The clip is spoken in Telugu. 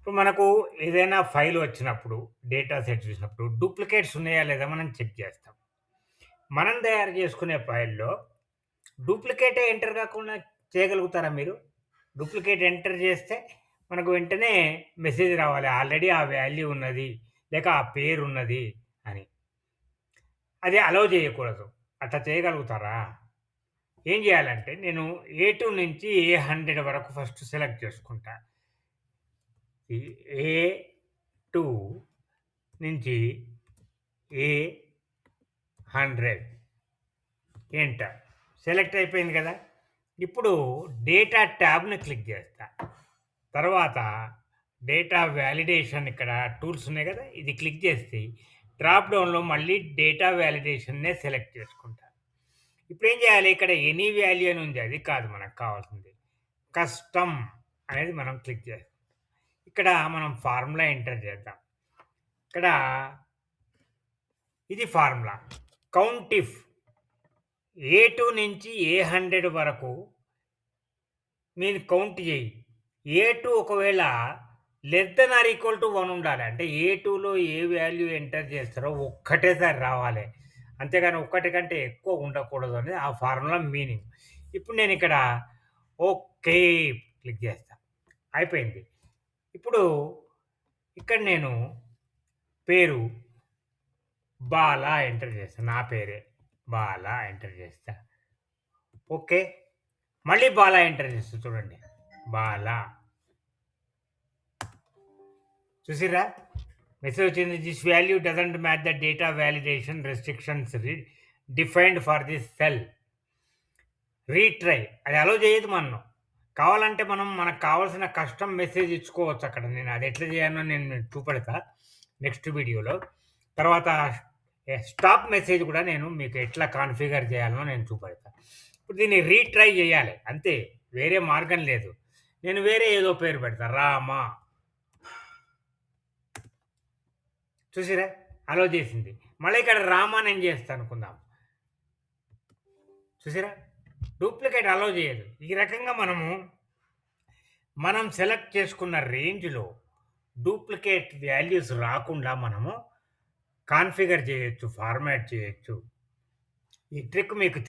ఇప్పుడు మనకు ఏదైనా ఫైల్ వచ్చినప్పుడు, డేటా సెట్ చూసినప్పుడు డూప్లికేట్స్ ఉన్నాయా లేదా మనం చెక్ చేస్తాం. మనం తయారు చేసుకునే ఫైల్‌లో డూప్లికేటే ఎంటర్ కాకుండా చేయగలుగుతారా మీరు? డూప్లికేట్ ఎంటర్ చేస్తే మనకు వెంటనే మెసేజ్ రావాలి. ఆల్రెడీ ఆ వాల్యూ ఉన్నది. లేక ఆ పేరున్నది అని. అది అలౌ చేయకూడదు. అట్లా చేయగలుగుతారా? ఏం చేయాలంటే నేను ఏ2 నుంచి ఏ100 వరకు ఫస్ట్ సెలెక్ట్ చేసుకుంటా. ఈ ఏ2 నుంచి ఏ100 ఎంటర్. సెలెక్ట్ అయిపోయింది కదా! ఇప్పుడు డేటా ట్యాబ్‌ని క్లిక్ చేస్తా. తర్వాత డేటా వాలిడేషన్ ఇక్కడ టూల్స్ ఉన్నాయి కదా! ఇది క్లిక్ చేసి డ్రాప్ డౌన్‌లో మళ్ళీ డేటా వాలిడేషన్‌నే సెలెక్ట్ చేసుకుంటా. ఇప్పుడేం చేయాలి? ఇక్కడ ఎనీ వాల్యూ అని ఉంది. అది కాదు మనకు కావాల్సింది. కస్టమ్ అనేది మనం క్లిక్ చేస్తాం. ఇక్కడ మనం ఫార్ములా ఎంటర్ చేద్దాం. ఇక్కడ ఇది ఫార్ములా. కౌంట్ ఇఫ్ ఏ2 నుంచి ఏ100 వరకు మీరు కౌంట్ చేయి. ఏ2 ఒకవేళ less than or equal to 1 ఉండాలి. అంటే ఏ2లో ఏ వాల్యూ ఎంటర్ చేస్తారో ఒక్కటేసారి రావాలి. అంతేగాని ఒక్కటి కంటే ఎక్కువ ఉండకూడదు అనేది ఆ ఫార్ములా మీనింగ్. ఇప్పుడు నేనిక్కడ ఓకే క్లిక్ చేస్తా. అయిపోయింది. ఇప్పుడు ఇక్కడ నేను పేరు బాలా ఎంటర్ చేస్తా. నా పేరే బాలా ఎంటర్ చేస్తా. ఓకే. మళ్ళీ బాలా ఎంటర్ చేస్తా చూడండి. బాలా. చూసిర్రా? మెసేజ్ వచ్చింది. This value doesn't match the data validation restrictions defined for this cell. Retry. అది అలో చేయదు మనను. కావాలంటే మనం మనకు కావాల్సిన కస్టమ్ మెసేజ్ ఇచ్చుకోవచ్చు అక్కడ. నేను అది ఎట్లా చేయాలో నేను మీకు చూపెడతా నెక్స్ట్ వీడియోలో. తర్వాత స్టాప్ మెసేజ్ కూడా నేను మీకు ఎట్లా కాన్ఫిగర్ చేయాలో నేను చూపెడతా. ఇప్పుడు దీన్ని రీట్రై చేయాలి అంతే. వేరే మార్గం లేదు. నేను వేరే ఏదో పేరు పెడతా. రామ. చూసిర్రా? అలో చేసింది. మళ్ళీ ఇక్కడ రామ అని నేను చేస్తా అనుకుందాం. చూసారా? డూప్లికేట్ అలౌ చేయదు. ఈ రకంగా మనం సెలెక్ట్ చేసుకున్న రేంజ్‌లో డూప్లికేట్ వాల్యూస్ రాకుండా మనము కాన్ఫిగర్ చేయొచ్చు, ఫార్మాట్ చేయొచ్చు. ఈ ట్రిక్ మీకు